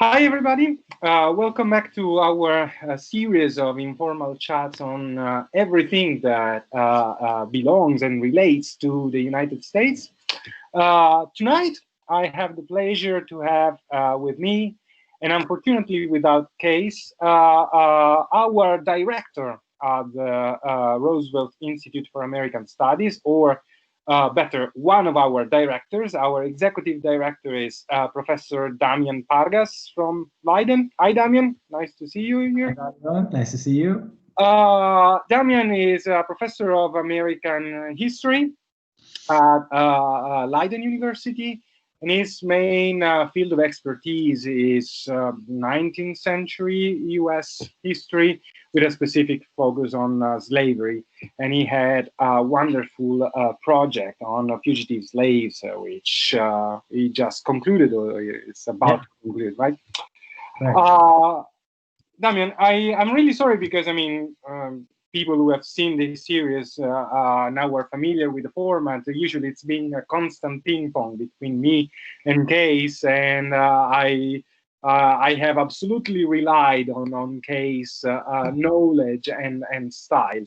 Hi, everybody. Welcome back to our series of informal chats on everything that belongs and relates to the United States. Tonight, I have the pleasure to have with me, and unfortunately without case, our director of the Roosevelt Institute for American Studies, or better, one of our directors. Our executive director is Professor Damian Pargas from Leiden. Hi, Damian. Nice to see you here. Hi, nice to see you. Damian is a professor of American history at Leiden University, and his main field of expertise is 19th century US history with a specific focus on slavery. And he had a wonderful project on fugitive slaves, which he just concluded, or it's about to conclude, right? Right. Damian, I'm really sorry because people who have seen this series now are familiar with the format. Usually, it's been a constant ping pong between me and Case, and I have absolutely relied on Case knowledge and style.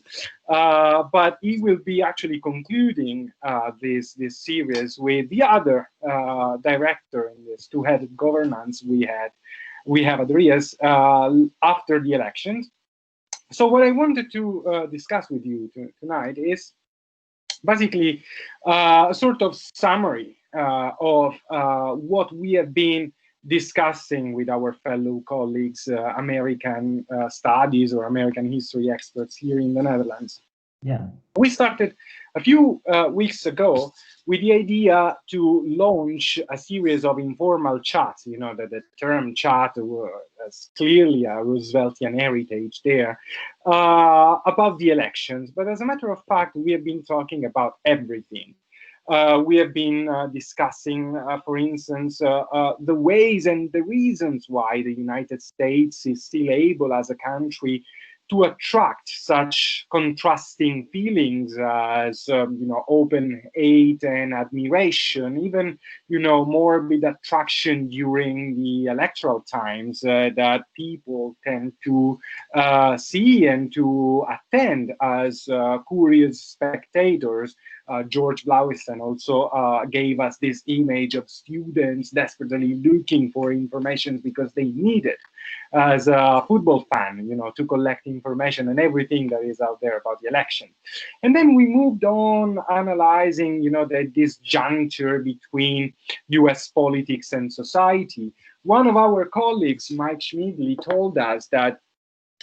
But he will be actually concluding this series with the other director in this two-headed governance we have at RIAS after the elections. So what I wanted to discuss with you tonight is basically a sort of summary of what we have been discussing with our fellow colleagues, American studies or American history experts here in the Netherlands. Yeah. We started a few weeks ago with the idea to launch a series of informal chats. You know that the term chat has clearly a Rooseveltian heritage there about the elections. But as a matter of fact, we have been talking about everything. We have been discussing, for instance, the ways and the reasons why the United States is still able as a country to attract such contrasting feelings as open hate and admiration, even morbid attraction during the electoral times that people tend to see and to attend as curious spectators. George Blaustein also gave us this image of students desperately looking for information because they need it as a football fan, to collect information and everything that is out there about the election. And then we moved on analyzing, that this juncture between US politics and society. One of our colleagues, Mike Schmidli, told us that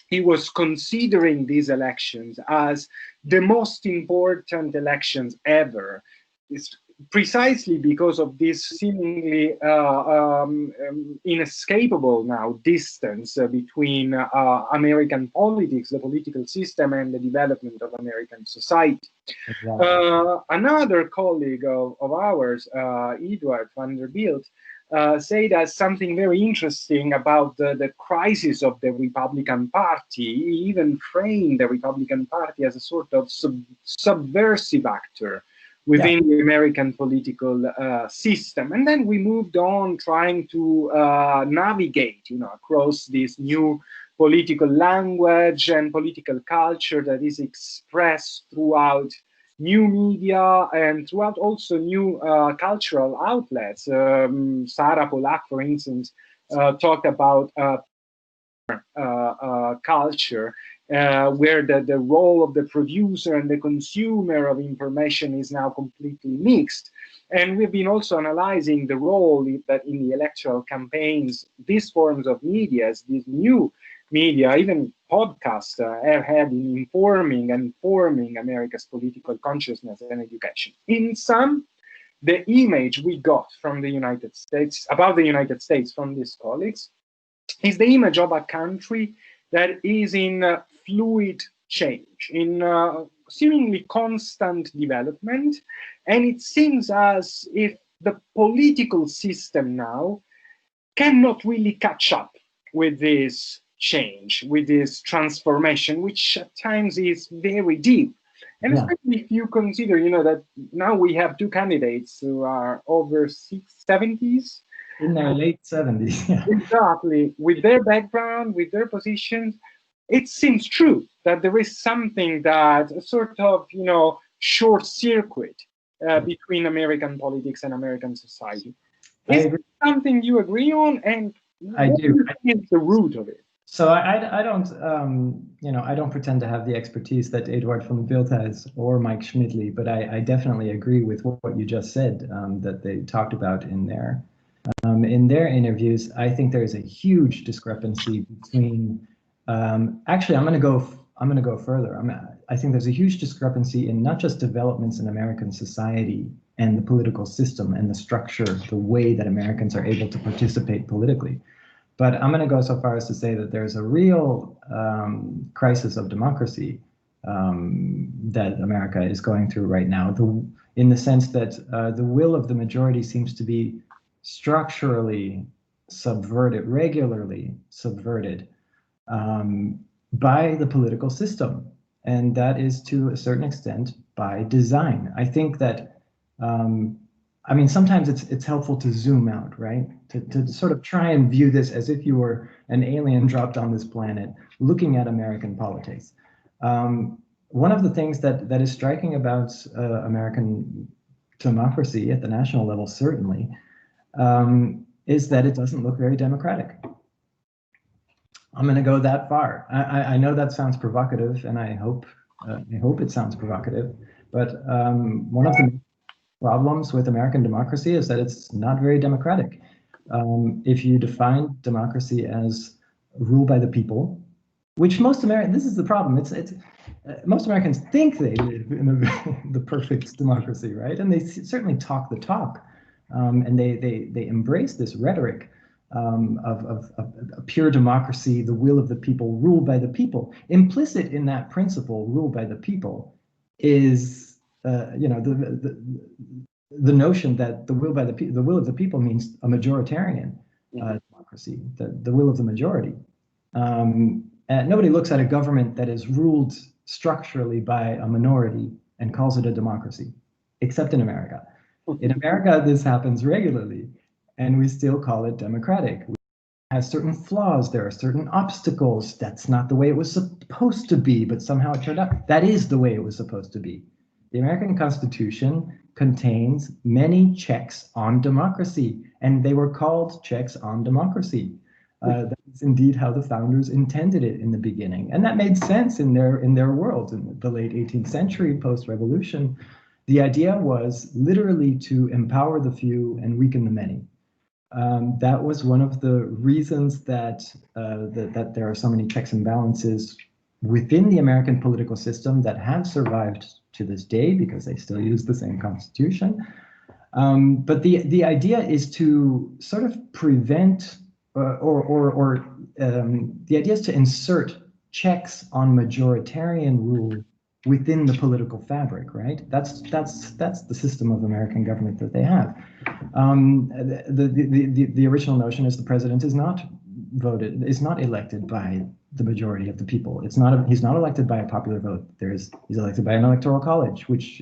he was considering these elections as the most important elections ever. It's precisely because of this seemingly inescapable now distance between American politics, the political system, and the development of American society. Exactly. Another colleague of ours, Eduard van der Bilt, say that something very interesting about the crisis of the Republican Party. He even framed the Republican Party as a sort of subversive actor within the American political system. And then we moved on trying to navigate, across this new political language and political culture that is expressed throughout new media and throughout also new cultural outlets. Sarah Polak, for instance, talked about culture, where the role of the producer and the consumer of information is now completely mixed. And we've been also analyzing the role that in the electoral campaigns, these forms of media, these new media, even podcasts, have had in informing and forming America's political consciousness and education. In sum, the image we got from the United States, about the United States from these colleagues, is the image of a country that is in fluid change, in seemingly constant development. And it seems as if the political system now cannot really catch up with this change, with this transformation, which at times is very deep. And especially if you consider, that now we have two candidates who are over 70s, In their late 70s, yeah. Exactly. With their background, with their positions, it seems true that there is something that a sort of, short circuit between American politics and American society. Is it something you agree on? And I what do. is the root of it? So I don't, I don't pretend to have the expertise that Eduard von Bild has or Mike Schmidtly, but I definitely agree with what you just said, that they talked about in their interviews. I think there is a huge discrepancy between. Actually, I'm going to go further. I think there's a huge discrepancy in not just developments in American society and the political system and the structure, the way that Americans are able to participate politically. But I'm going to go so far as to say that there's a real crisis of democracy that America is going through right now, in the sense that the will of the majority seems to be structurally subverted, regularly subverted by the political system. And that is to a certain extent by design. I think that sometimes it's helpful to zoom out, right? To sort of try and view this as if you were an alien dropped on this planet, looking at American politics. One of the things that is striking about American democracy at the national level, certainly, is that it doesn't look very democratic. I'm going to go that far. I know that sounds provocative, and I hope it sounds provocative. But one of the problems with American democracy is that it's not very democratic. If you define democracy as rule by the people, which most Americans, this is the problem. Most Americans think they live in the perfect democracy, right? And they certainly talk the talk, and they embrace this rhetoric of a pure democracy, the will of the people, ruled by the people. Implicit in that principle, ruled by the people, is the notion that the will of the people means a majoritarian democracy, the will of the majority. Nobody looks at a government that is ruled structurally by a minority and calls it a democracy, except in America. In America, this happens regularly, and we still call it democratic. It has certain flaws. There are certain obstacles. That's not the way it was supposed to be, but somehow it turned out that is the way it was supposed to be. The American Constitution contains many checks on democracy, and they were called checks on democracy. That is indeed how the founders intended it in the beginning, and that made sense in their world. In the late 18th century, post-revolution, the idea was literally to empower the few and weaken the many. That was one of the reasons that there are so many checks and balances within the American political system that have survived to this day, because they still use the same constitution. But the idea is to sort of prevent, the idea is to insert checks on majoritarian rule within the political fabric, right? That's the system of American government that they have. The original notion is the president is not elected by the majority of the people. He's not elected by a popular vote. He's elected by an electoral college, which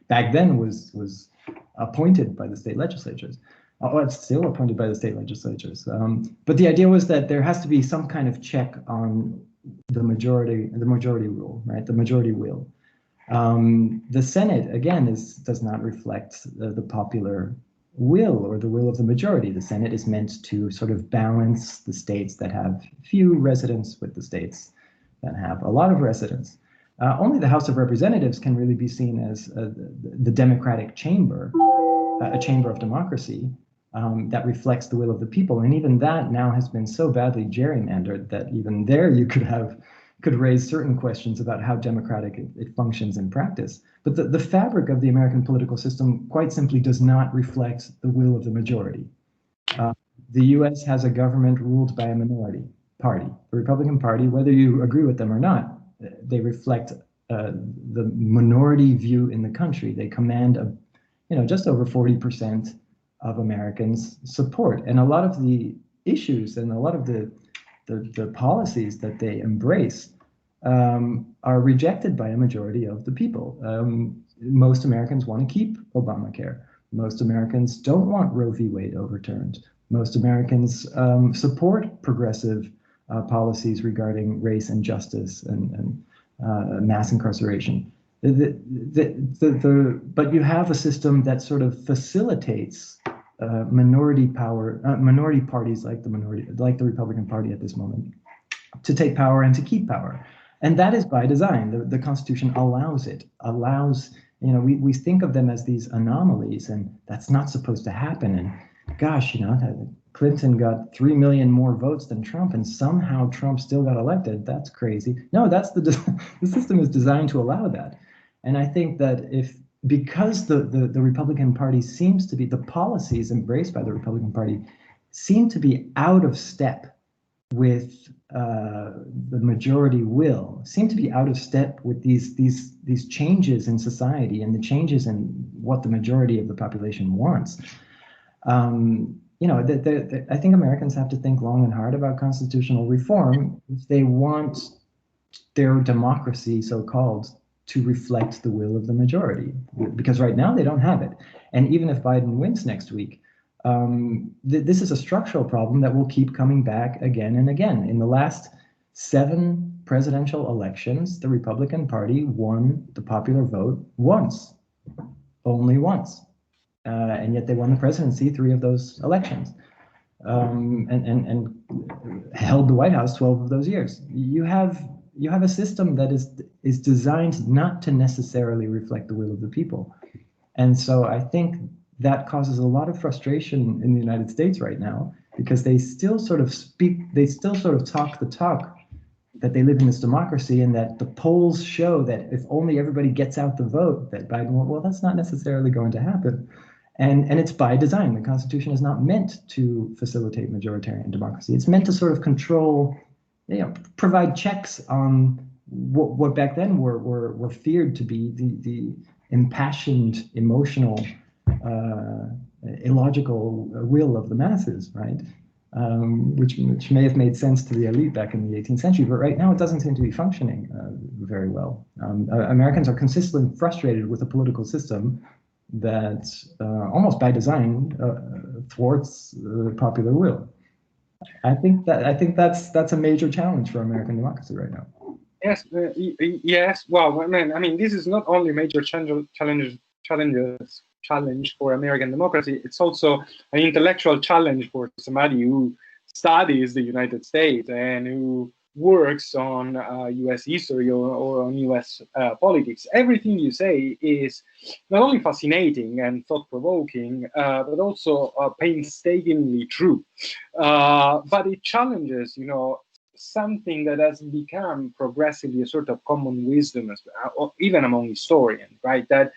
back then was appointed by the state legislatures. It's still appointed by the state legislatures. But the idea was that there has to be some kind of check on the majority rule, right? The majority will. The Senate, again, does not reflect the popular will or the will of the majority. The Senate is meant to sort of balance the states that have few residents with the states that have a lot of residents. Only the House of Representatives can really be seen as the democratic chamber, a chamber of democracy that reflects the will of the people. And even that now has been so badly gerrymandered that even there you could raise certain questions about how democratic it functions in practice. But the fabric of the American political system quite simply does not reflect the will of the majority. The US has a government ruled by a minority party, the Republican Party. Whether you agree with them or not, they reflect the minority view in the country. They command just over 40% of Americans' support. And a lot of the issues and a lot of the policies that they embrace are rejected by a majority of the people. Most Americans want to keep Obamacare. Most Americans don't want Roe v. Wade overturned. Most Americans support progressive policies regarding race and justice and mass incarceration. But you have a system that sort of facilitates minority parties like the Republican Party at this moment to take power and to keep power. And that is by design. The Constitution allows it, we think of them as these anomalies, and that's not supposed to happen. And gosh, Clinton got 3 million more votes than Trump, and somehow Trump still got elected. That's crazy. No, the system is designed to allow that. And I think that because the Republican Party seems to be, the policies embraced by the Republican Party seem to be out of step with the majority will, seem to be out of step with these changes in society and the changes in what the majority of the population wants. I think Americans have to think long and hard about constitutional reform if they want their democracy, so-called, to reflect the will of the majority, because right now they don't have it. And even if Biden wins next week, this is a structural problem that will keep coming back again and again. In the last 7 presidential elections, the Republican Party won the popular vote once, only once. And yet they won the presidency 3 of those elections, and held the White House 12 of those years. You have a system that is designed not to necessarily reflect the will of the people. And so I think that causes a lot of frustration in the United States right now, because they still sort of talk the talk that they live in this democracy, and that the polls show that if only everybody gets out the vote, that Biden will, well, that's not necessarily going to happen. And it's by design. The Constitution is not meant to facilitate majoritarian democracy. It's meant to sort of control, provide checks on what back then were feared to be the impassioned, emotional, illogical will of the masses, right? Which may have made sense to the elite back in the 18th century, but right now it doesn't seem to be functioning very well. Americans are consistently frustrated with a political system that almost by design thwarts the popular will. I think that's a major challenge for American democracy right now. Yes, yes. Well, I mean, this is not only a major challenge for American democracy. It's also an intellectual challenge for somebody who studies the United States and who works on U.S. history or on U.S. Politics. Everything you say is not only fascinating and thought-provoking, but also painstakingly true. But it challenges, something that has become progressively a sort of common wisdom, even among historians, right? That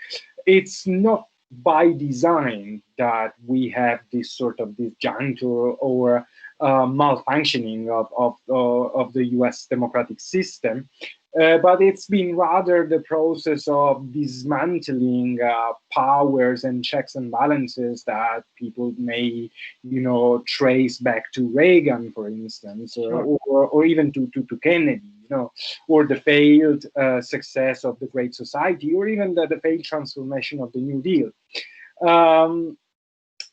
it's not by design that we have this sort of disjuncture or malfunctioning of the U.S. democratic system, but it's been rather the process of dismantling powers and checks and balances that people may, trace back to Reagan, for instance, or even to Kennedy, or the failed success of the Great Society, or even the failed transformation of the New Deal.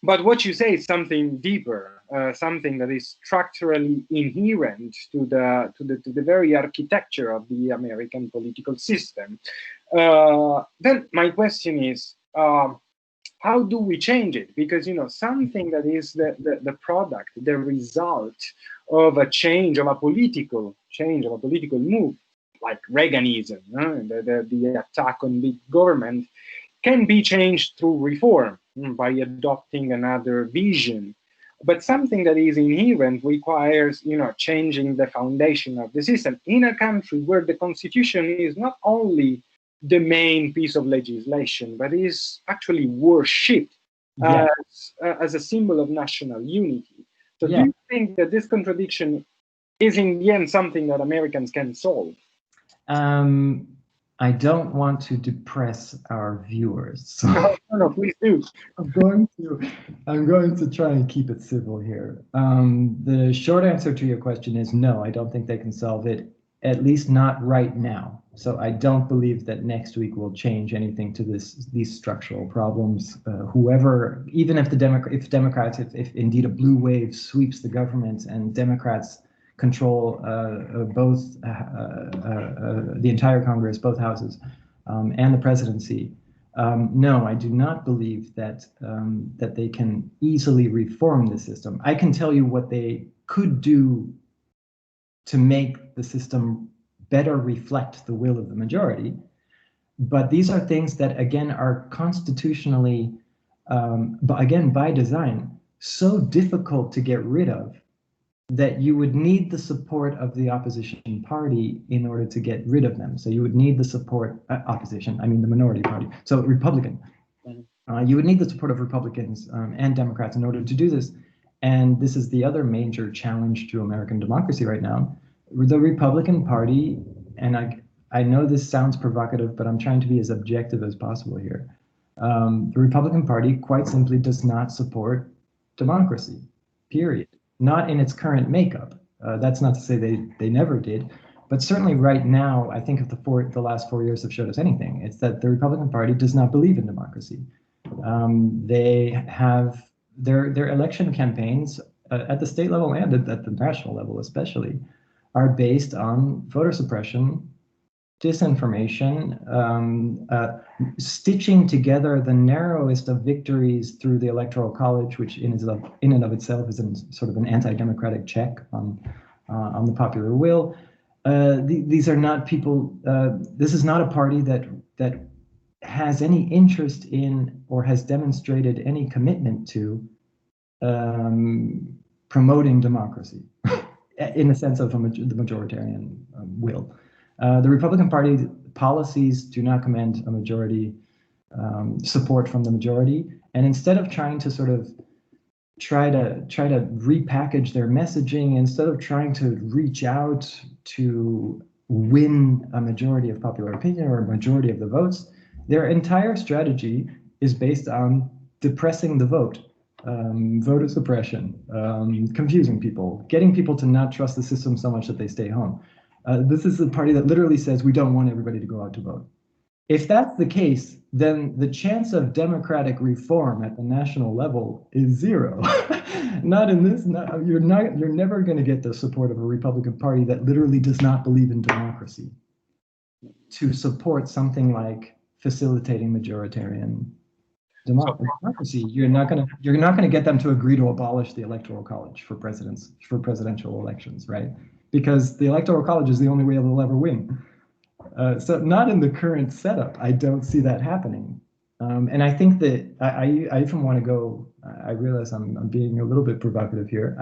But what you say is something deeper, something that is structurally inherent to the very architecture of the American political system. Then my question is, how do we change it? Because something that is the product, the result of a change, of a political move, like Reaganism, the attack on big government, can be changed through reform by adopting another vision. But something that is inherent requires, changing the foundation of the system in a country where the Constitution is not only the main piece of legislation, but is actually worshipped as a symbol of national unity. So do you think that this contradiction is in the end something that Americans can solve? I don't want to depress our viewers. So no, please do. I'm going to try and keep it civil here. The short answer to your question is no, I don't think they can solve it. at least not right now. So I don't believe that next week will change anything to these structural problems. Whoever, even if if indeed a blue wave sweeps the government and Democrats control both the entire Congress, both houses, and the presidency, no, I do not believe that that they can easily reform the system. I can tell you what they could do to make the system better reflect the will of the majority. But these are things that, again, are constitutionally, but again, by design, so difficult to get rid of that you would need the support of the opposition party in order to get rid of them. So you would need the support, opposition, I mean the minority party, so Republican. You would need the support of Republicans and Democrats in order to do this. And this is the other major challenge to American democracy right now. The Republican Party, and I know this sounds provocative, but I'm trying to be as objective as possible here. The Republican Party quite simply does not support democracy, period. Not in its current makeup. That's not to say they never did, but certainly right now, I think if the last 4 years have showed us anything, it's that the Republican Party does not believe in democracy. They have their election campaigns at the state level and at the national level especially are based on voter suppression, disinformation, stitching together the narrowest of victories through the Electoral College, which in and of itself is sort of an anti-democratic check on the popular will. These are not people. This is not a party that has any interest in or has demonstrated any commitment to promoting democracy in the sense of the majoritarian will. The Republican Party policies do not command a majority support from the majority, and instead of trying to sort of try to repackage their messaging, instead of trying to reach out to win a majority of popular opinion or a majority of the votes, their entire strategy is based on depressing the vote, voter suppression, confusing people, getting people to not trust the system so much that they stay home. This is a party that literally says we don't want everybody to go out to vote. If that's the case, then the chance of democratic reform at the national level is zero. Not in this. You're never going to get the support of a Republican Party that literally does not believe in democracy to support something like facilitating majoritarian democracy. You're not going to get them to agree to abolish the Electoral College for presidential elections, right? Because the Electoral College is the only way they'll ever win. So not in the current setup, I don't see that happening. And I think that I even want to go, I realize I'm being a little bit provocative here.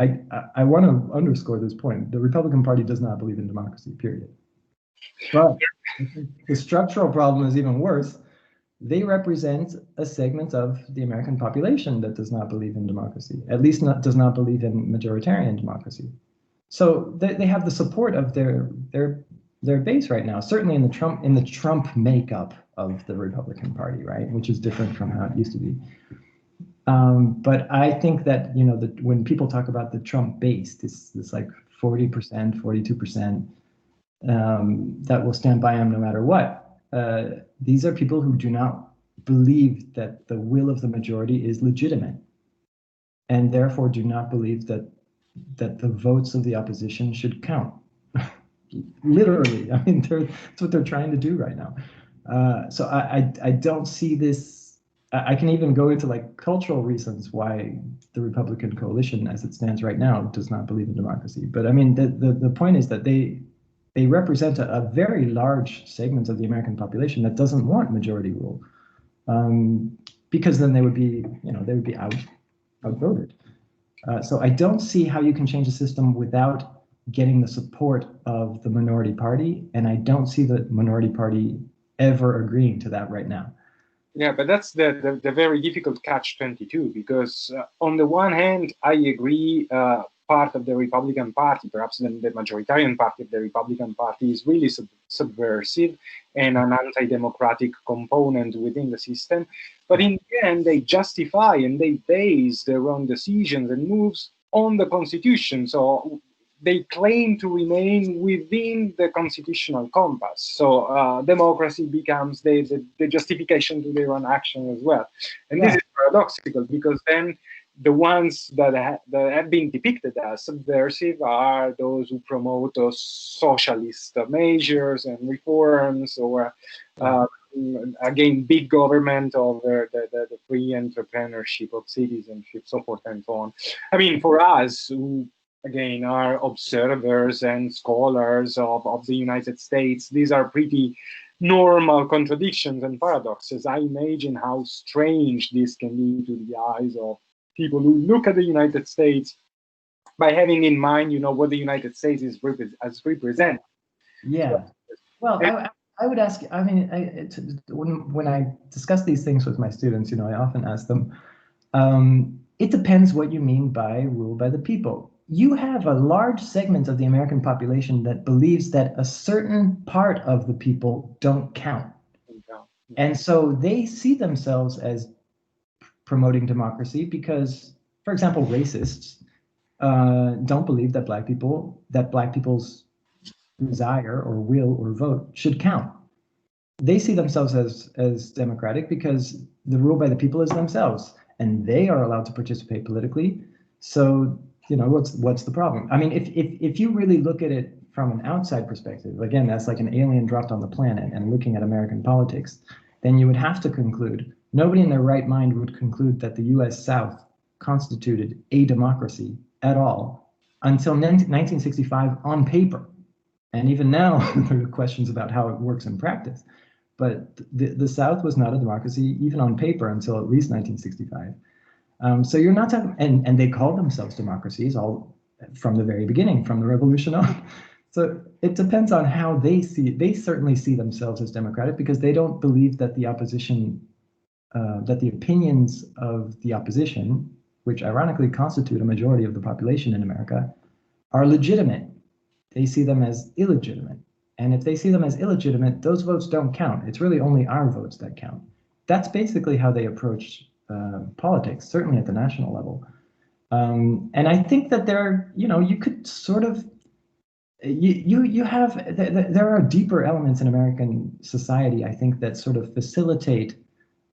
I want to underscore this point. The Republican Party does not believe in democracy, period. But the structural problem is even worse. They represent a segment of the American population that does not believe in democracy, at least does not believe in majoritarian democracy. So they have the support of their base right now, certainly in the Trump makeup of the Republican Party, right, which is different from how it used to be. But I think that when people talk about the Trump base, this like 40%, 42% that will stand by him no matter what. These are people who do not believe that the will of the majority is legitimate, and therefore do not believe that the votes of the opposition should count. Literally, I mean, that's what they're trying to do right now. So I don't see this. I can even go into like cultural reasons why the Republican coalition, as it stands right now, does not believe in democracy. But I mean, the point is that they represent a very large segment of the American population that doesn't want majority rule, because then they would be outvoted. So I don't see how you can change the system without getting the support of the minority party, and I don't see the minority party ever agreeing to that right now. Yeah, but that's the very difficult catch-22, because on the one hand, I agree, part of the Republican Party, perhaps the majoritarian party of the Republican Party, is really subversive and an anti-democratic component within the system. But in the end, they justify and they base their own decisions and moves on the Constitution. So they claim to remain within the constitutional compass. So democracy becomes the justification to their own action as well. And this is paradoxical, because then the ones that have been depicted as subversive are those who promote those socialist measures and reforms, or again, big government over the free entrepreneurship of citizenship, so forth and so on. I mean, for us, who again are observers and scholars of the United States, these are pretty normal contradictions and paradoxes. I imagine how strange this can be to the eyes of people who look at the United States by having in mind, what the United States is represent. Yeah. Well, I would ask. I mean, when I discuss these things with my students, I often ask them. It depends what you mean by rule by the people. You have a large segment of the American population that believes that a certain part of the people don't count, and so they see themselves as promoting democracy because, for example, racists don't believe that black people's desire or will or vote should count. They see themselves as democratic because the rule by the people is themselves, and they are allowed to participate politically. So what's the problem? I mean, if you really look at it from an outside perspective, again, that's like an alien dropped on the planet and looking at American politics, then you would have to conclude, nobody in their right mind would conclude that the US South constituted a democracy at all until 1965 on paper. And even now, there are questions about how it works in practice. But the South was not a democracy, even on paper, until at least 1965. So you're not talking, and they called themselves democracies all from the very beginning, from the revolution on. So it depends on how they see it. They certainly see themselves as democratic because they don't believe that the opposition, that the opinions of the opposition, which ironically constitute a majority of the population in America, are legitimate. They see them as illegitimate. And if they see them as illegitimate, those votes don't count. It's really only our votes that count. That's basically how they approach politics, certainly at the national level. And I think that you could sort of, there are deeper elements in American society, I think, that sort of facilitate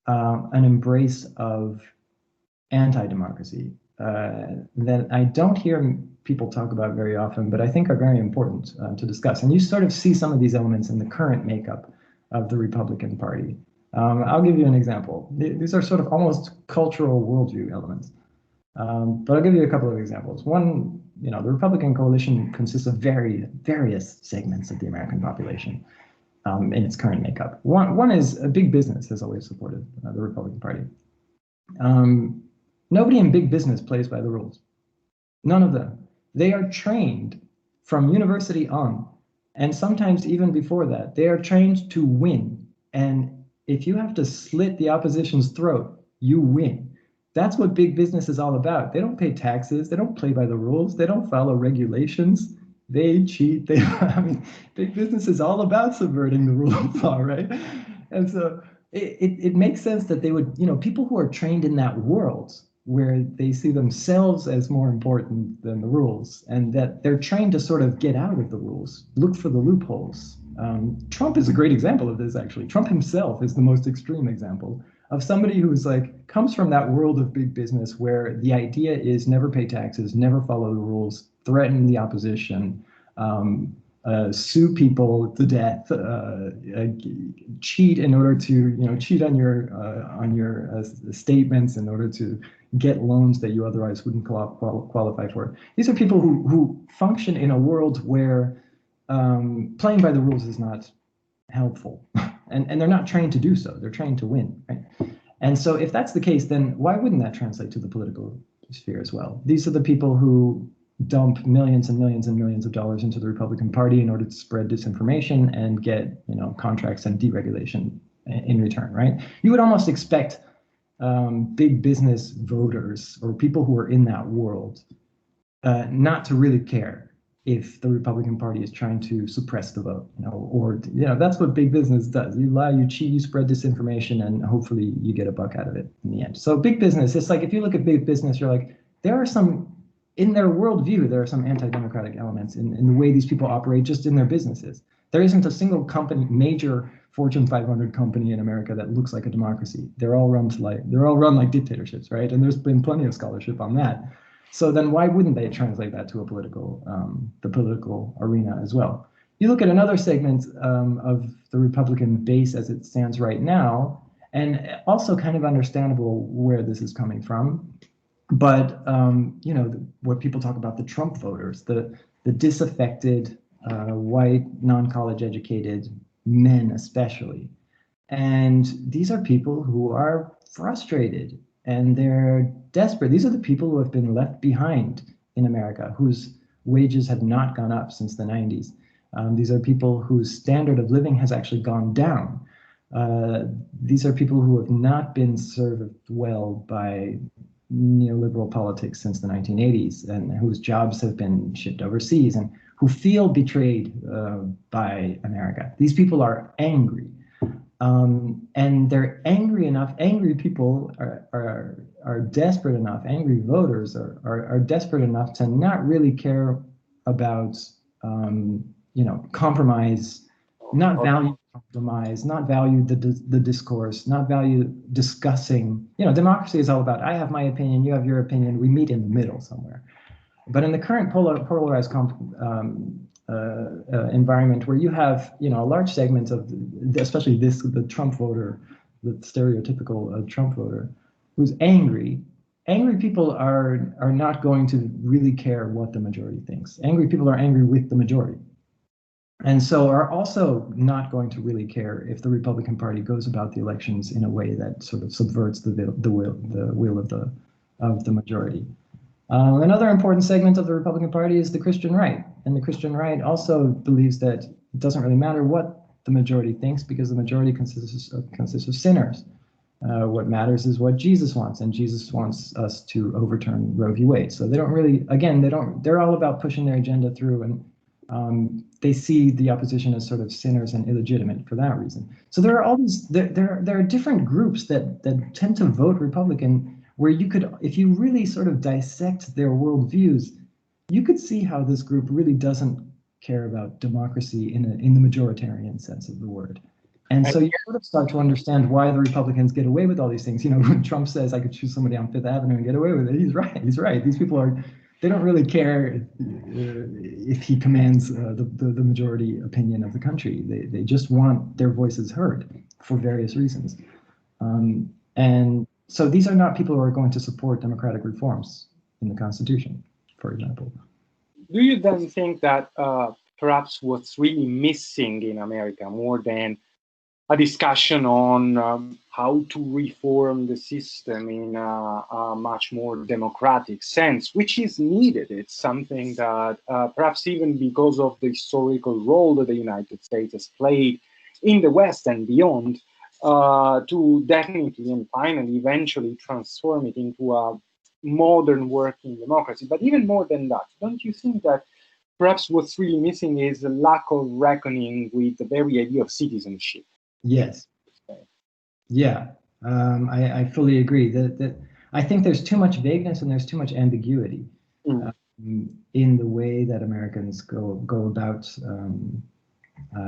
an embrace of anti-democracy that I don't hear people talk about very often, but I think are very important to discuss. And you sort of see some of these elements in the current makeup of the Republican Party. I'll give you an example. These are sort of almost cultural worldview elements. But I'll give you a couple of examples. One, the Republican coalition consists of various segments of the American population in its current makeup. One is big business has always supported the Republican Party. Nobody in big business plays by the rules. None of them. They are trained from university on, and sometimes even before that, they are trained to win. And if you have to slit the opposition's throat, you win. That's what big business is all about. They don't pay taxes. They don't play by the rules. They don't follow regulations. They cheat. Big business is all about subverting the rule of law, right? And so it makes sense that they would, people who are trained in that world, where they see themselves as more important than the rules, and that they're trained to sort of get out of the rules, look for the loopholes. Trump is a great example of this, actually. Trump himself is the most extreme example of somebody who's comes from that world of big business where the idea is never pay taxes, never follow the rules, threaten the opposition, sue people to death, cheat in order to, cheat on your statements in order to get loans that you otherwise wouldn't qualify for. These are people who function in a world where playing by the rules is not helpful, and they're not trained to do so. They're trained to win, right? And so if that's the case, then why wouldn't that translate to the political sphere as well? These are the people who dump millions and millions and millions of dollars into the Republican Party in order to spread disinformation and get, contracts and deregulation in return, right? You would almost expect big business voters or people who are in that world not to really care if the Republican Party is trying to suppress the vote, that's what big business does. You lie, you cheat, you spread disinformation, and hopefully you get a buck out of it in the end. So big business, it's like, if you look at big business, you're like, there are some in their worldview, there are some anti-democratic elements in the way these people operate just in their businesses. There isn't a single company, major Fortune 500 company in America that looks like a democracy. They're all run like dictatorships, right? And there's been plenty of scholarship on that. So then why wouldn't they translate that to the political arena as well? You look at another segment of the Republican base as it stands right now, and also kind of understandable where this is coming from. But what people talk about, the Trump voters, the disaffected, white, non-college educated men especially. And these are people who are frustrated and they're desperate. These are the people who have been left behind in America, whose wages have not gone up since the 90s. These are people whose standard of living has actually gone down. These are people who have not been served well by neoliberal politics since the 1980s, and whose jobs have been shipped overseas, and who feel betrayed by America. These people are angry. And they're angry enough, angry people are desperate enough, angry voters are desperate enough to not really care about, compromise, not value compromise, not value the discourse, not value discussing. Democracy is all about, I have my opinion, you have your opinion, we meet in the middle somewhere. But in the current polarized environment where you have, a large segment of, especially the Trump voter, the stereotypical Trump voter, who's angry people are not going to really care what the majority thinks. Angry people are angry with the majority. And so are also not going to really care if the Republican Party goes about the elections in a way that sort of subverts the will of the majority. Another important segment of the Republican Party is the Christian right. And the Christian right also believes that it doesn't really matter what the majority thinks because the majority consists of sinners. What matters is what Jesus wants, and Jesus wants us to overturn Roe v. Wade. So they don't really, again, they're all about pushing their agenda through, and they see the opposition as sort of sinners and illegitimate for that reason. So there are all these, there are different groups that tend to vote Republican, where you could, if you really sort of dissect their worldviews, you could see how this group really doesn't care about democracy in the majoritarian sense of the word. And so you sort of start to understand why the Republicans get away with all these things. When Trump says, I could choose somebody on Fifth Avenue and get away with it, he's right. These people they don't really care if he commands the majority opinion of the country. They just want their voices heard for various reasons. And so these are not people who are going to support democratic reforms in the Constitution, for example. Do you then think that perhaps what's really missing in America, more than a discussion on how to reform the system in a much more democratic sense, which is needed? It's something that perhaps even because of the historical role that the United States has played in the West and beyond, to definitely and finally eventually transform it into a modern working democracy. But even more than that, don't you think that perhaps what's really missing is a lack of reckoning with the very idea of citizenship? Yes. Yeah, I fully agree that I think there's too much vagueness and there's too much ambiguity in the way that Americans go about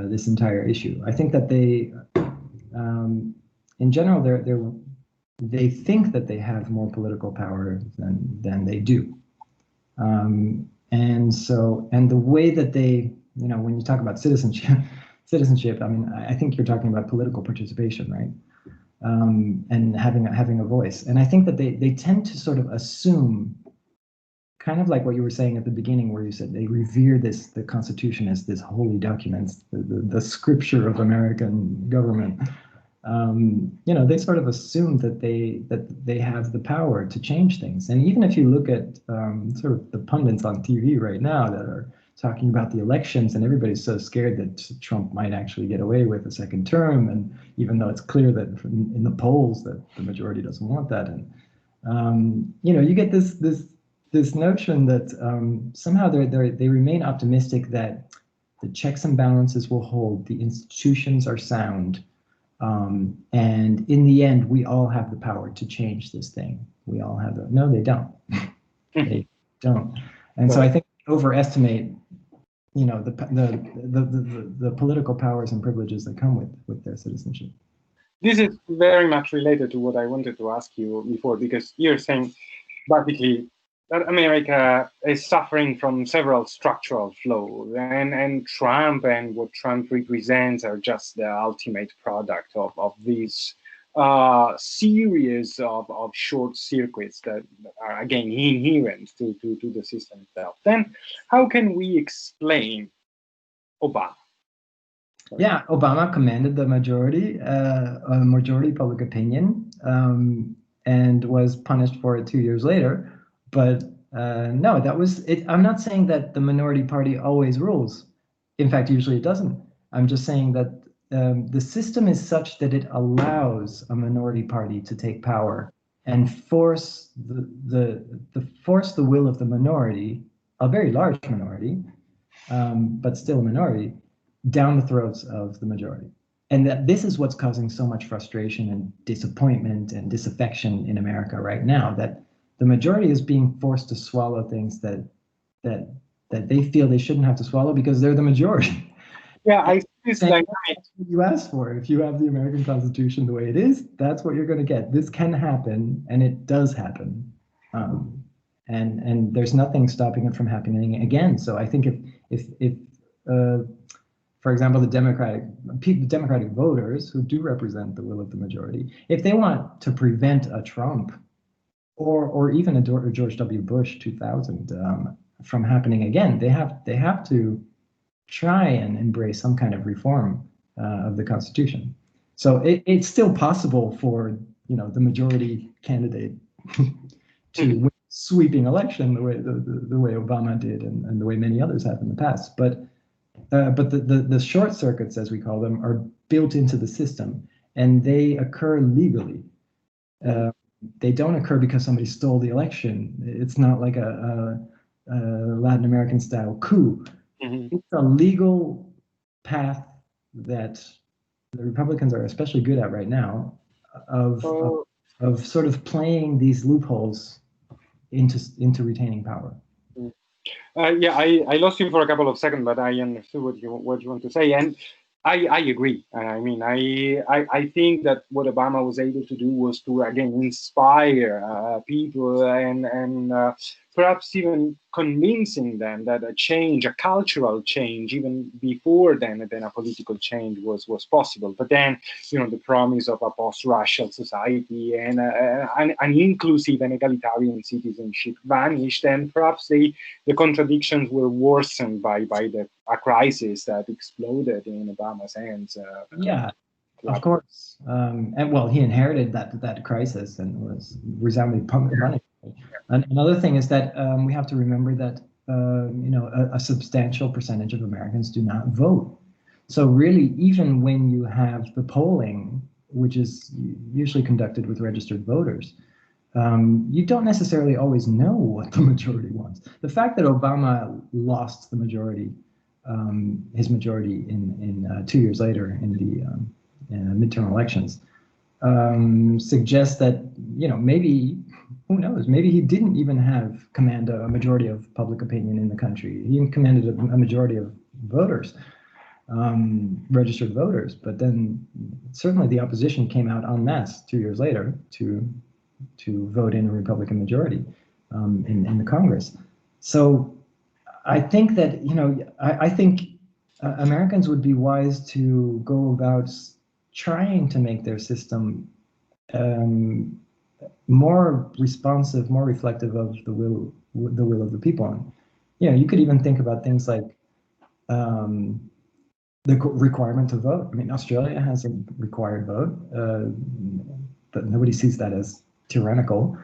this entire issue. I think that they, in general, they think that they have more political power than they do. And the way that they, when you talk about citizenship, I mean, I think you're talking about political participation, right? And having a voice. And I think that they tend to sort of assume, kind of like what you were saying at the beginning, where you said they revere the Constitution as this holy document, the scripture of American government. They sort of assume that they have the power to change things. And even if you look at sort of the pundits on TV right now that are talking about the elections, and everybody's so scared that Trump might actually get away with a second term, and even though it's clear that in the polls that the majority doesn't want that, and you get this notion that somehow they remain optimistic that the checks and balances will hold, the institutions are sound, and in the end we all have the power to change this thing. We all have no, they don't. don't. And so I think overestimate, the political powers and privileges that come with their citizenship. This is very much related to what I wanted to ask you before, because you're saying basically that America is suffering from several structural flaws, and Trump and what Trump represents are just the ultimate product of these series of short circuits that are, again, inherent to the system itself. Then how can we explain Obama? Yeah, Obama commanded the majority public opinion, and was punished for it 2 years later. But no, that was it. I'm not saying that the minority party always rules. In fact, usually it doesn't. I'm just saying that the system is such that it allows a minority party to take power and force the will of the minority, a very large minority, but still a minority, down the throats of the majority. And that this is what's causing so much frustration and disappointment and disaffection in America right now, that the majority is being forced to swallow things that they feel they shouldn't have to swallow because they're the majority. Yeah, I see this dynamic. That's what you ask for. If you have the American Constitution the way it is, that's what you're going to get. This can happen, and it does happen. And there's nothing stopping it from happening again. So I think if for example, the Democratic voters who do represent the will of the majority, if they want to prevent a Trump or even a George W. Bush 2000 from happening again, they have to try and embrace some kind of reform of the Constitution. So it's still possible for the majority candidate to win a sweeping election the way Obama did and the way many others have in the past. But the short circuits, as we call them, are built into the system, and they occur legally. They don't occur because somebody stole the election. It's not like a Latin American style coup. Mm-hmm. It's a legal path that the Republicans are especially good at right now, of sort of playing these loopholes into retaining power. Yeah, I lost you for a couple of seconds, but I understood what you want to say, and I agree. I mean, I think that what Obama was able to do was to, again, inspire people and perhaps even convincing them that a cultural change, even before then a political change was possible. But then, the promise of a post-racial society and an inclusive and egalitarian citizenship vanished, and perhaps the contradictions were worsened by a crisis that exploded in Obama's hands. Yeah, of course. And well, he inherited that crisis and was resoundingly punished. And another thing is that we have to remember that a substantial percentage of Americans do not vote. So really, even when you have the polling, which is usually conducted with registered voters, you don't necessarily always know what the majority wants. The fact that Obama lost the majority, his majority in 2 years later in the midterm elections, suggests that maybe, who knows, maybe he didn't even command a majority of public opinion in the country. He commanded a majority of voters, registered voters. But then certainly the opposition came out en masse 2 years later to vote in a Republican majority in the Congress. So I think that I think Americans would be wise to go about trying to make their system more responsive, more reflective of the will of the people. And you could even think about things like the requirement to vote. I mean, Australia has a required vote, but nobody sees that as tyrannical.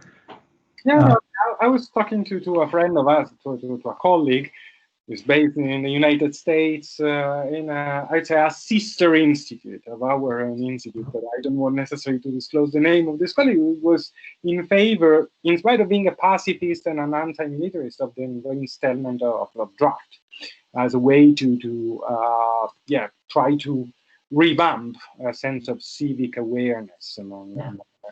Yeah, I was talking to a friend of ours, to a colleague who's based in the United States, in I'd say a sister institute of our own institute, but I don't want necessarily to disclose the name of this colleague, who was in favor, in spite of being a pacifist and an anti-militarist, of the reinstatement of draft as a way to try to revamp a sense of civic awareness among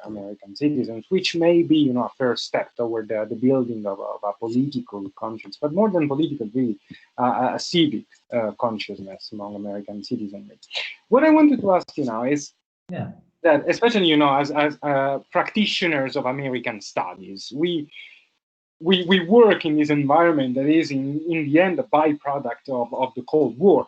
American citizens, which may be, a first step toward the building of a political conscience, but more than political, really, a civic consciousness among American citizenry. What I wanted to ask you now is that, especially, as practitioners of American studies, we work in this environment that is, in the end, a byproduct of the Cold War,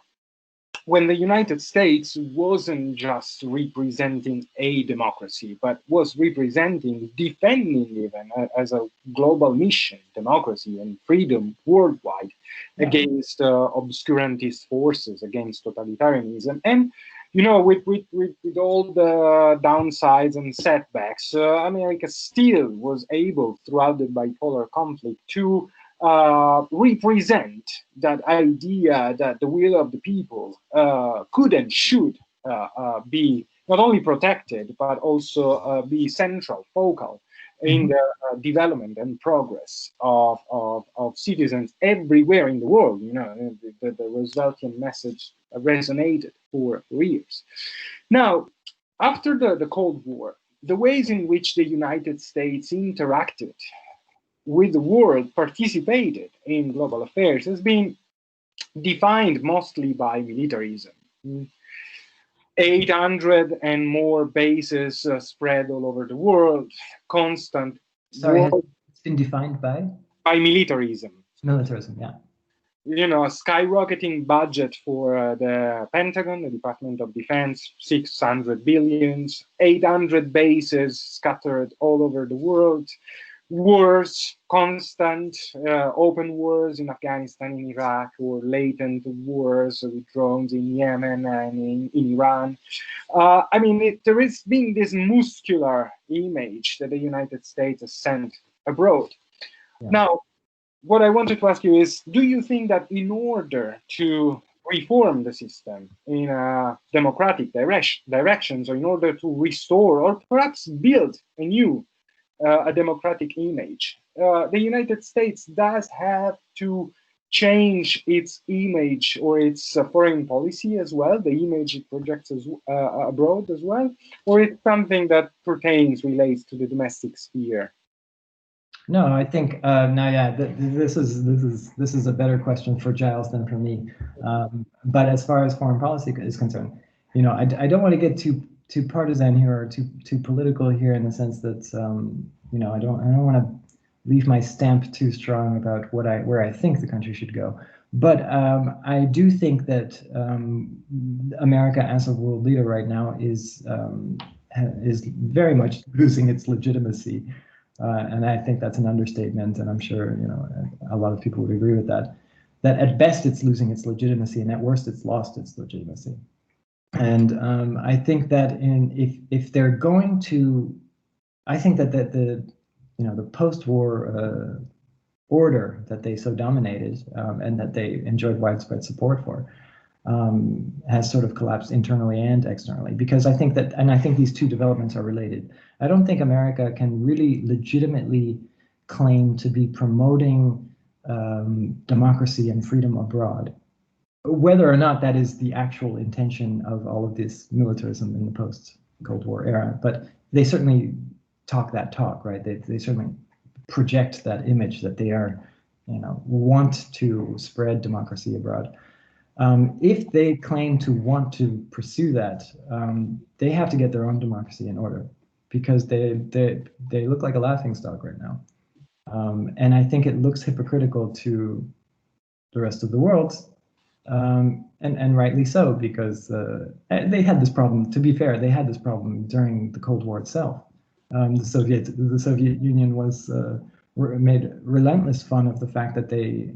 when the United States wasn't just representing a democracy, but was representing, defending even as a global mission, democracy and freedom worldwide against obscurantist forces, against totalitarianism. And, with all the downsides and setbacks, America still was able, throughout the bipolar conflict, to represent that idea that the will of the people could and should be not only protected, but also be central, focal in the development and progress of citizens everywhere in the world. The Rooseveltian message resonated for years. Now, after the Cold War, the ways in which the United States interacted with the world, participated in global affairs, has been defined mostly by militarism. 800 and more bases spread all over the world, constant. Sorry, it's been defined by militarism. Militarism, yeah. Skyrocketing budget for the Pentagon, the Department of Defense, 600 billions, 800 bases scattered all over the world, wars, constant open wars in Afghanistan, in Iraq, or latent wars with drones in Yemen and in Iran. There has been this muscular image that the United States has sent abroad. Yeah. Now, what I wanted to ask you is, do you think that in order to reform the system in a democratic direction, or in order to restore or perhaps build a new a democratic image, the United States does have to change its image or its foreign policy as well, the image it projects abroad as well, or it's something that relates to the domestic sphere? No, I think this is a better question for Giles than for me. But as far as foreign policy is concerned, I don't want to get too partisan here or too political here, in the sense that I don't want to leave my stamp too strong about where I think the country should go. But I do think that America as a world leader right now is very much losing its legitimacy. And I think that's an understatement, and I'm sure a lot of people would agree with that. That at best it's losing its legitimacy, and at worst it's lost its legitimacy. And I think that if they're going to, I think that the post-war order that they so dominated and that they enjoyed widespread support for has sort of collapsed internally and externally, because I think these two developments are related. I don't think America can really legitimately claim to be promoting democracy and freedom abroad, whether or not that is the actual intention of all of this militarism in the post-Cold War era. But they certainly talk that talk, right? They certainly project that image that they are, want to spread democracy abroad. If they claim to want to pursue that, they have to get their own democracy in order, because they look like a laughingstock right now. And I think it looks hypocritical to the rest of the world, and rightly so, because they had this problem. To be fair, they had this problem during the Cold War itself. The Soviet Union was made relentless fun of the fact that they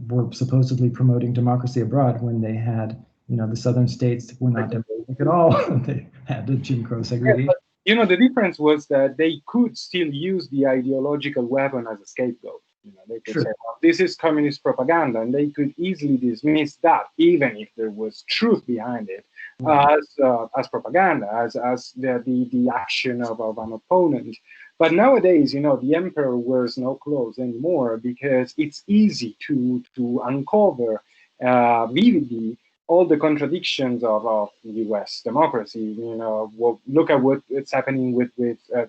were supposedly promoting democracy abroad when they had, the southern states were not democratic at all. They had the Jim Crow segregation. Yeah, the difference was that they could still use the ideological weapon as a scapegoat. They could say, well, this is communist propaganda, and they could easily dismiss that, even if there was truth behind it, as propaganda, as the action of an opponent. But nowadays, the emperor wears no clothes anymore, because it's easy to uncover vividly all the contradictions of U.S. democracy. You know, well, look at what's happening with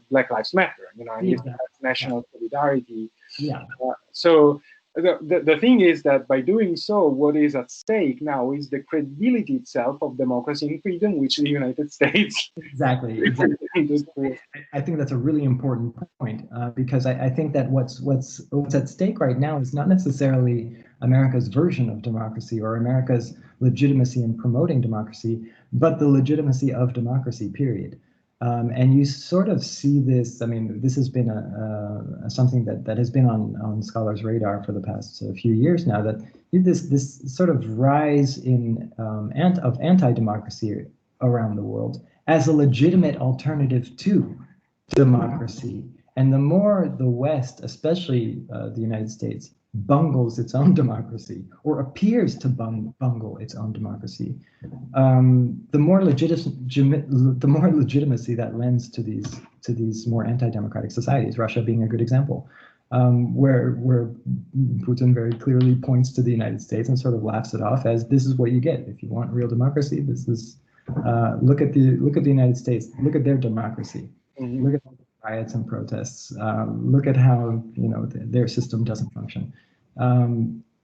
Black Lives Matter. You know, and this Yeah. national solidarity. Yeah. So the thing is that by doing so, what is at stake now is the credibility itself of democracy and freedom, which the United States. Exactly. I think that's a really important point, because I think that what's at stake right now is not necessarily America's version of democracy or America's legitimacy in promoting democracy, but the legitimacy of democracy, period. And you sort of see this. I mean, this has been something that has been on scholars' radar for the past few years now. That this sort of rise of anti-democracy around the world as a legitimate alternative to democracy. And the more the West, especially the United States, bungles its own democracy or appears to bungle its own democracy, the more legitimacy that lends to these more anti-democratic societies. Russia being a good example, where Putin very clearly points to the United States and sort of laughs it off as, this is what you get if you want real democracy. This is look at the United States. Look at their democracy. Mm-hmm. Look at the riots and protests. Look at how their system doesn't function.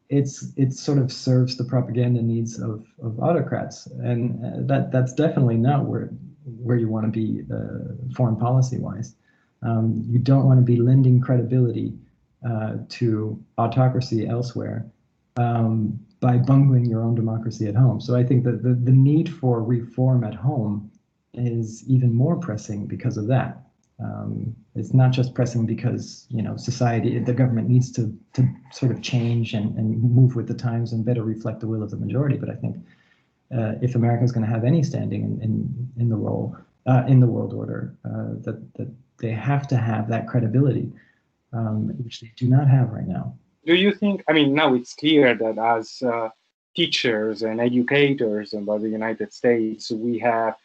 It sort of serves the propaganda needs of autocrats, and that's definitely not where you want to be foreign policy wise. You don't want to be lending credibility to autocracy elsewhere by bungling your own democracy at home. So I think that the need for reform at home is even more pressing because of that. It's not just pressing because society, the government needs to sort of change and move with the times and better reflect the will of the majority. But I think if America is going to have any standing in the world order, that they have to have that credibility, which they do not have right now. Do you think? I mean, now it's clear that as teachers and educators about the United States, we have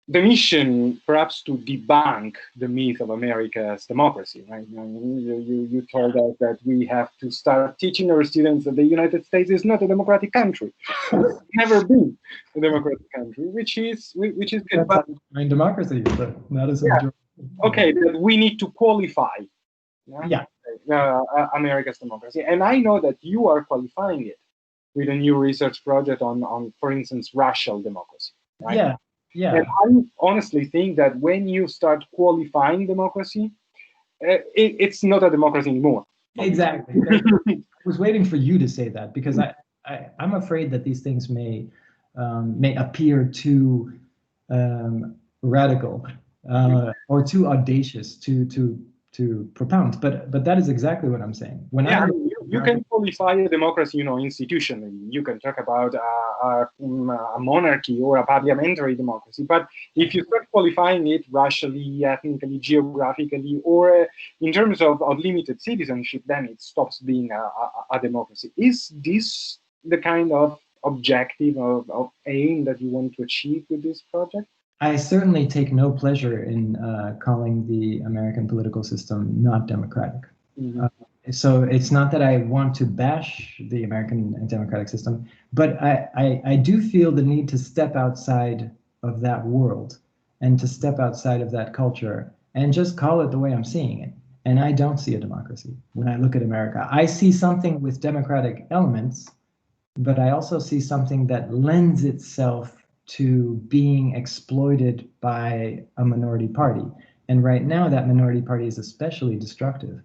the mission perhaps to debunk the myth of America's democracy, right? I mean, you told us that we have to start teaching our students that the United States is not a democratic country. It's never been a democratic country, which is good. But democracy, but not as okay, that we need to qualify America's democracy. And I know that you are qualifying it with a new research project on for instance, racial democracy, right? Yeah. Yeah. And I honestly think that when you start qualifying democracy, it's not a democracy anymore. Exactly. I was waiting for you to say that, because I'm afraid that these things may appear too radical or too audacious to propound, but that is exactly what I'm saying. When you can qualify a democracy, institutionally. You can talk about a monarchy or a parliamentary democracy, but if you start qualifying it racially, ethnically, geographically, or in terms of limited citizenship, then it stops being a democracy. Is this the kind of objective of aim that you want to achieve with this project? I certainly take no pleasure in calling the American political system not democratic. Mm-hmm. So it's not that I want to bash the American democratic system, but I do feel the need to step outside of that world and to step outside of that culture and just call it the way I'm seeing it. And I don't see a democracy when I look at America. I see something with democratic elements, but I also see something that lends itself to being exploited by a minority party. And right now, that minority party is especially destructive.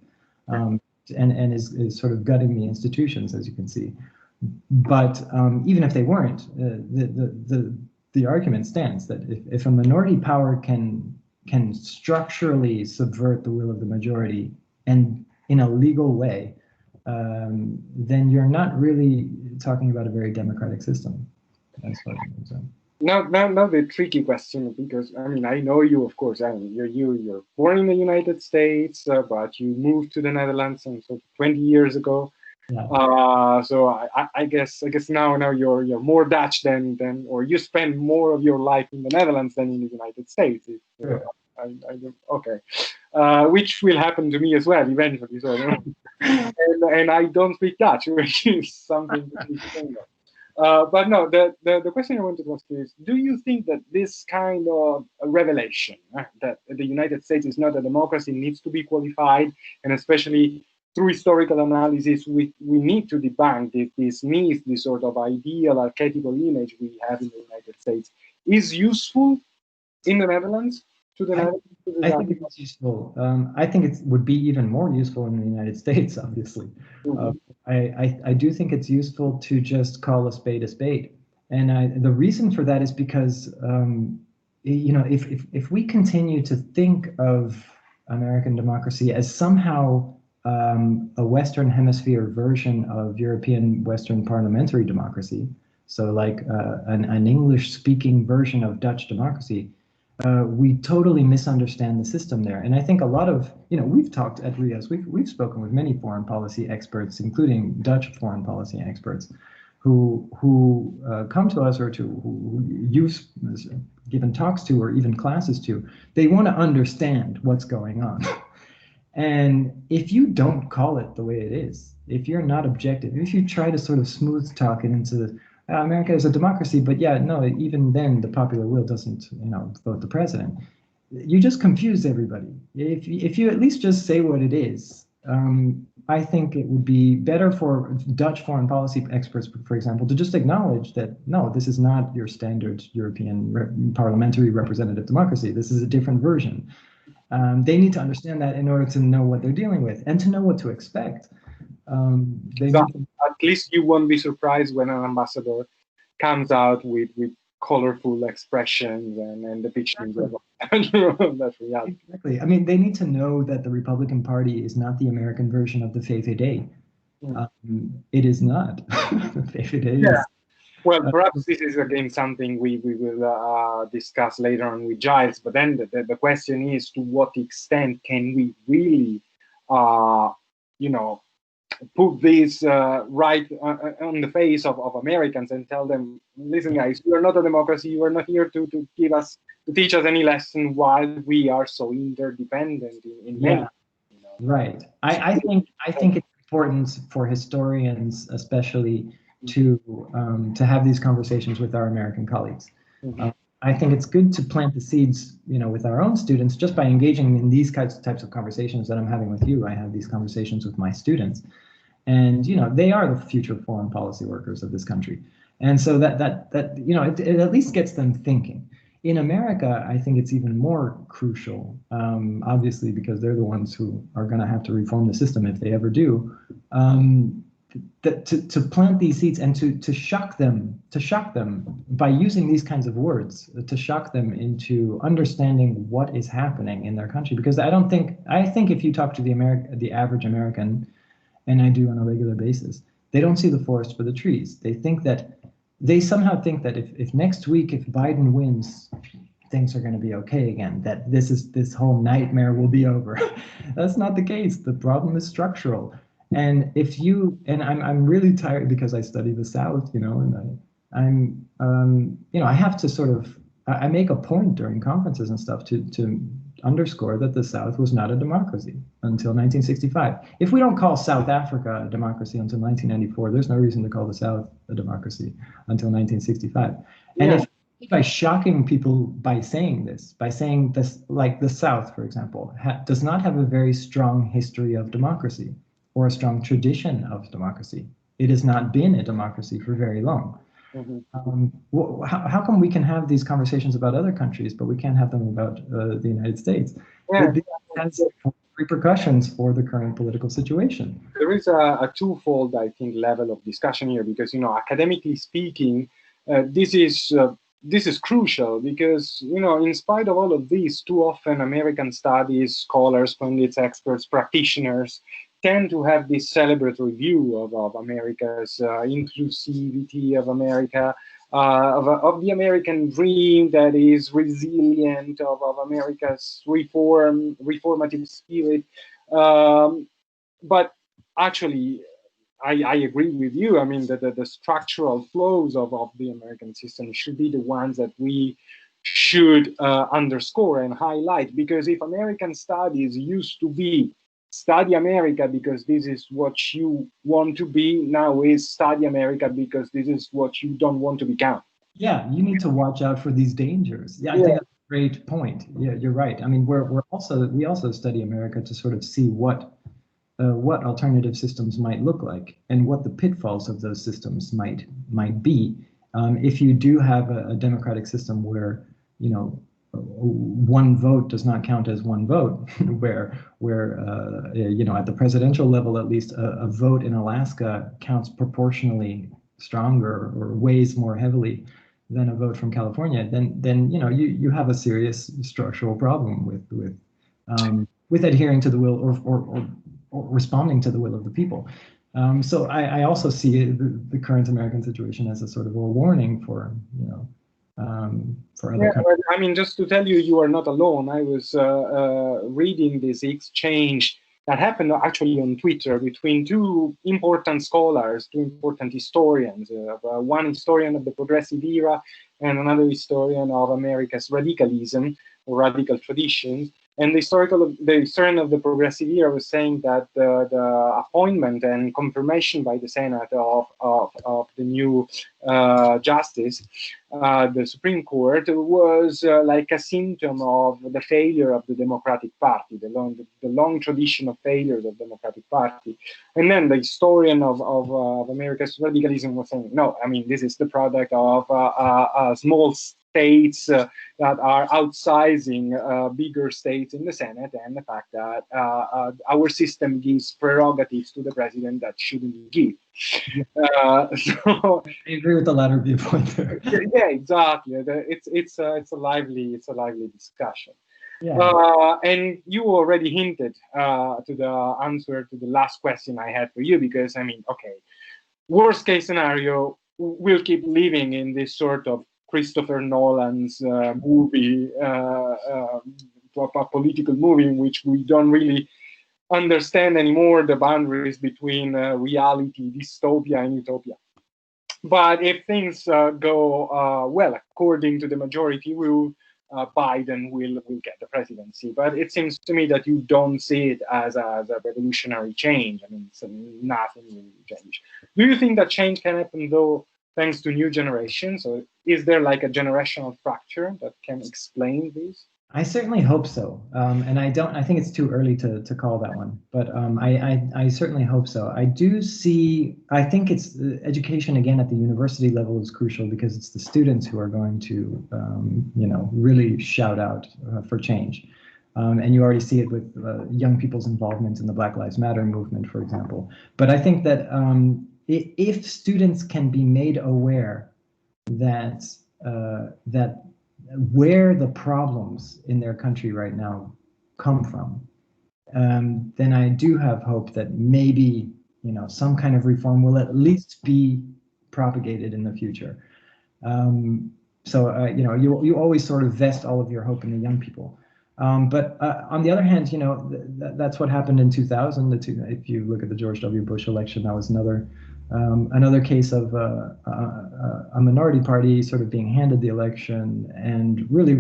And is sort of gutting the institutions, as you can see. But even if they weren't, the argument stands that if a minority power can structurally subvert the will of the majority and in a legal way, then you're not really talking about a very democratic system, as far as I'm concerned. Now the tricky question, because I know you, of course. You're born in the United States, but you moved to the Netherlands and so 20 years ago. Yeah. So I guess now you're more Dutch than or you spend more of your life in the Netherlands than in the United States. Okay, which will happen to me as well eventually. So and I don't speak Dutch, which is something to be saying of. But no, the question I wanted to ask you is, do you think that this kind of revelation, that the United States is not a democracy, needs to be qualified, and especially through historical analysis, we need to debunk this myth, this sort of ideal, archetypal image we have in the United States, is useful in the Netherlands? To the Netherlands? I think it's useful. I think it would be even more useful in the United States, obviously. I do think it's useful to just call a spade a spade. And the reason for that is because, you know, if we continue to think of American democracy as somehow a Western Hemisphere version of European Western parliamentary democracy, so like an English-speaking version of Dutch democracy, we totally misunderstand the system there. And I think a lot of, you know, we've talked at RIAS, we've spoken with many foreign policy experts, including Dutch foreign policy experts, who come to us, or who you've given talks to, or even classes to. They want to understand what's going on. And if you don't call it the way it is, if you're not objective, if you try to sort of smooth talk it into America is a democracy, but yeah, no, even then the popular will doesn't, you know, vote the president. You just confuse everybody. If you at least just say what it is, I think it would be better for Dutch foreign policy experts, for example, to just acknowledge that, no, this is not your standard European parliamentary representative democracy. This is a different version. They need to understand that in order to know what they're dealing with and to know what to expect. At least you won't be surprised when an ambassador comes out with colorful expressions and depictions of that reality. Exactly. I mean, they need to know that the Republican Party is not the American version of the VVD. It is not. The VVD is. Well, perhaps this is again something we will discuss later on with Giles. But then the question is, to what extent can we really, you know, put this right on the face of Americans and tell them, listen, guys, you are not a democracy. You are not here to teach us any lesson while we are so interdependent in many. You know. Right. I think it's important for historians, especially, to have these conversations with our American colleagues. I think it's good to plant the seeds, you know, with our own students, just by engaging in these types of conversations that I'm having with you. I have these conversations with my students, and, you know, they are the future foreign policy workers of this country. And so that you know, it at least gets them thinking. In America, I think it's even more crucial, obviously, because they're the ones who are going to have to reform the system if they ever do. To plant these seeds and to shock them by using these kinds of words, to shock them into understanding what is happening in their country. Because I think if you talk to the average American, and I do on a regular basis, they don't see the forest for the trees. They somehow think that if next week, if Biden wins, things are going to be okay again, that this whole nightmare will be over. That's not the case. The problem is structural. And I'm really tired because I study the South, you know, and I'm you know, I have to sort of, I make a point during conferences and stuff to underscore that the South was not a democracy until 1965. If we don't call South Africa a democracy until 1994, there's no reason to call the South a democracy until 1965. And if by shocking people by saying this, like the South, for example, does not have a very strong history of democracy, or a strong tradition of democracy. It has not been a democracy for very long. How come we can have these conversations about other countries, but we can't have them about the United States? It has repercussions for the current political situation. There is a twofold, I think, level of discussion here, because, you know, academically speaking, this is crucial, because, you know, in spite of all of this, too often American studies, scholars, pundits, experts, practitioners tend to have this celebratory view of America's inclusivity, of America, of the American dream that is resilient, of America's reformative spirit. But actually, I agree with you. I mean, the structural flaws of the American system should be the ones that we should underscore and highlight, because if American studies used to be study America because this is what you want to be. Now is study America because this is what you don't want to become. Yeah, you need to watch out for these dangers. Yeah, I think that's a great point. Yeah, you're right. I mean, we also study America to sort of see what alternative systems might look like and what the pitfalls of those systems might be. If you do have a democratic system where, you know, one vote does not count as one vote, where you know, at the presidential level, at least a vote in Alaska counts proportionally stronger or weighs more heavily than a vote from California, then you know, you have a serious structural problem with adhering to the will or responding to the will of the people. So I also see the current American situation as a sort of a warning for, you know, for other countries. I mean, just to tell you, you are not alone. I was reading this exchange that happened actually on Twitter between two important scholars, two important historians, one historian of the progressive era and another historian of America's radicalism or radical traditions. And the historian of the progressive era was saying that the appointment and confirmation by the Senate of the new justice, the Supreme Court, was like a symptom of the failure of the Democratic Party, the long tradition of failures of the Democratic Party. And then the historian of America's radicalism was saying, no, I mean, this is the product of small states that are outsizing bigger states in the Senate, and the fact that our system gives prerogatives to the president that shouldn't give. So I agree with the latter viewpoint there. Yeah, exactly. It's a lively discussion. Yeah. And you already hinted to the answer to the last question I had for you, because I mean, okay, worst case scenario, we'll keep living in this sort of Christopher Nolan's movie, political movie, in which we don't really understand anymore the boundaries between reality, dystopia, and utopia. But if things go well, according to the majority rule, Biden will get the presidency. But it seems to me that you don't see it as a revolutionary change. I mean, nothing will change. Do you think that change can happen, though, thanks to new generations? Or is there like a generational fracture that can explain this? I certainly hope so, and I think it's too early to call that one, but I certainly hope so. I think it's education again at the university level is crucial, because it's the students who are going to, you know, really shout out for change. And you already see it with young people's involvement in the Black Lives Matter movement, for example. But I think that if students can be made aware that where the problems in their country right now come from, then I do have hope that maybe, you know, some kind of reform will at least be propagated in the future. So you know, you always sort of vest all of your hope in the young people. But on the other hand, you know, that's what happened in 2000. If you look at the George W. Bush election, that was another case of a minority party sort of being handed the election and really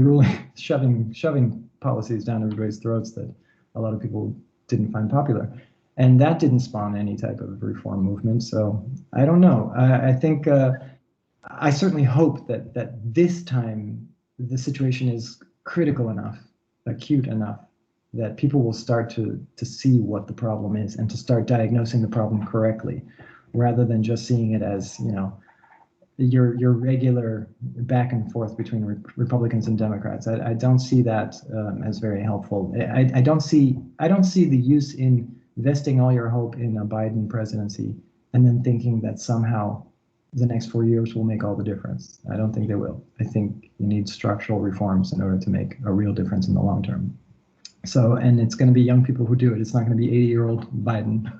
shoving policies down everybody's throats that a lot of people didn't find popular. And that didn't spawn any type of reform movement. So I don't know. I think I certainly hope that this time the situation is critical enough, acute enough, that people will start to see what the problem is and to start diagnosing the problem correctly, rather than just seeing it as, you know, your regular back and forth between Republicans and Democrats. I don't see that as very helpful. I don't see the use in vesting all your hope in a Biden presidency and then thinking that somehow the next 4 years will make all the difference. I don't think they will. I think you need structural reforms in order to make a real difference in the long term. So, and it's going to be young people who do it. It's not going to be 80-year-old Biden.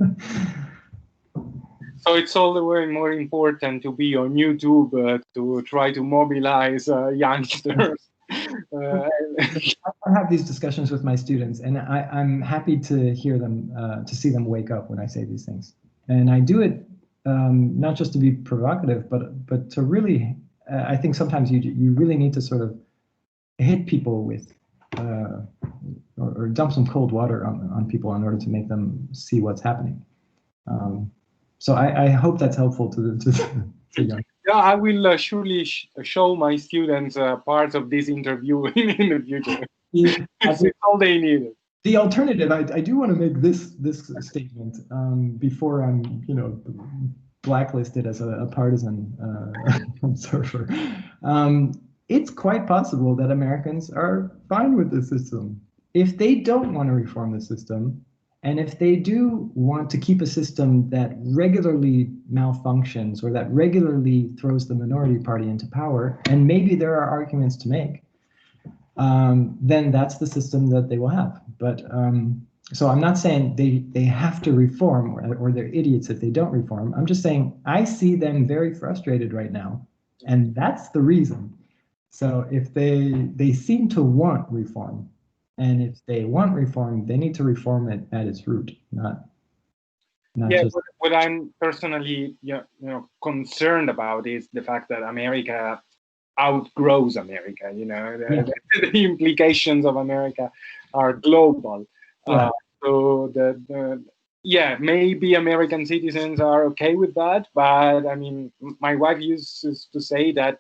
So it's all the way more important to be on YouTube to try to mobilize youngsters. I have these discussions with my students, and I'm happy to hear them, to see them wake up when I say these things. And I do it not just to be provocative, but to really, I think sometimes you really need to sort of hit people with or dump some cold water on people in order to make them see what's happening. So I hope that's helpful to young. Yeah, I will surely show my students parts of this interview in the future. It's all they need. The alternative, I do want to make this statement before I'm, blacklisted as a partisan observer. It's quite possible that Americans are fine with the system. If they don't want to reform the system, and if they do want to keep a system that regularly malfunctions or that regularly throws the minority party into power, and maybe there are arguments to make, then that's the system that they will have. But so I'm not saying they have to reform or they're idiots if they don't reform. I'm just saying I see them very frustrated right now, and that's the reason. So if they seem to want reform, and if they want reform, they need to reform it at its root, not just. What I'm personally concerned about is the fact that America outgrows America. The implications of America are global. Yeah. So maybe American citizens are okay with that, but I mean, my wife used to say that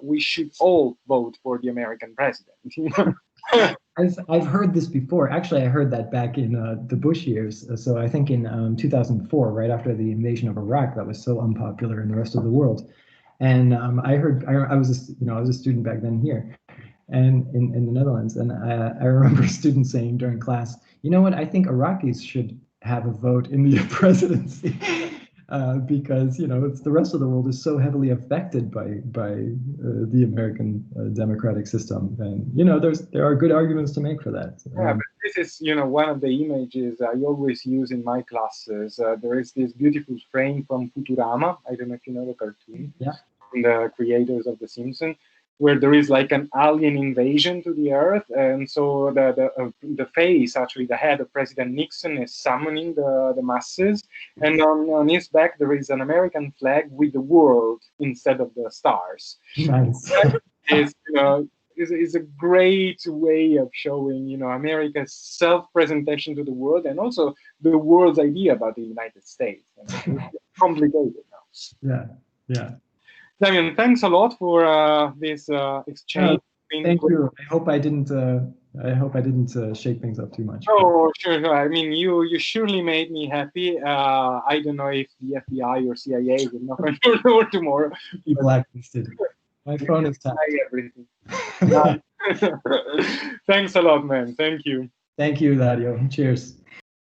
we should all vote for the American president. I've heard this before. Actually, I heard that back in the Bush years. So I think in 2004, right after the invasion of Iraq, that was so unpopular in the rest of the world. And I was a student back then here, and in the Netherlands, and I remember a student saying during class, you know what? I think Iraqis should have a vote in the presidency because it's the rest of the world is so heavily affected by the American democratic system, and there are good arguments to make for that. Yeah, but this is one of the images I always use in my classes. There is this beautiful frame from Futurama. I don't know if you know the cartoon. Yeah. From the creators of The Simpsons, where there is like an alien invasion to the Earth, and so the face, actually the head of President Nixon, is summoning the masses, and on his back there is an American flag with the world instead of the stars. Nice. Is a great way of showing America's self-presentation to the world, and also the world's idea about the United States. It's complicated now. Yeah. Damian, thanks a lot for this exchange. Thank you. I hope I didn't shake things up too much. Oh, sure. I mean, you surely made me happy. I don't know if the FBI or CIA will knock on your door tomorrow. Be blacklisted. My phone is tapped. Everything. Thanks a lot, man. Thank you. Thank you, Dario. Cheers.